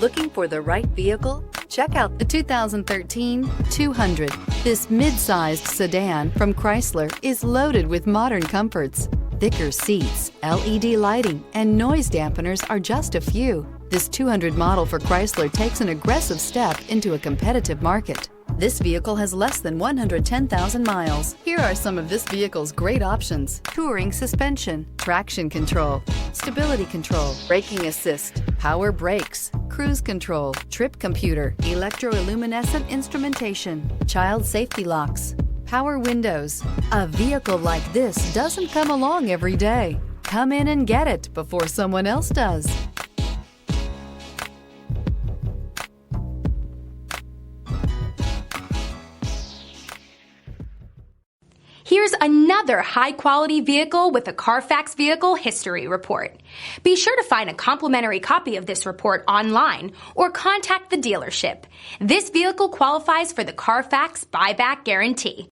Looking for the right vehicle? Check out the 2013 200. This mid-sized sedan from Chrysler is loaded with modern comforts. Thicker seats, LED lighting, and noise dampeners are just a few. This 200 model for Chrysler takes an aggressive step into a competitive market. This vehicle has less than 110,000 miles. Here are some of this vehicle's great options: touring suspension, traction control, stability control, braking assist, power brakes, cruise control, trip computer, electroluminescent instrumentation, child safety locks, power windows. A vehicle like this doesn't come along every day. Come in and get it before someone else does. Here's another high-quality vehicle with a Carfax Vehicle History Report. Be sure to find a complimentary copy of this report online or contact the dealership. This vehicle qualifies for the Carfax Buyback Guarantee.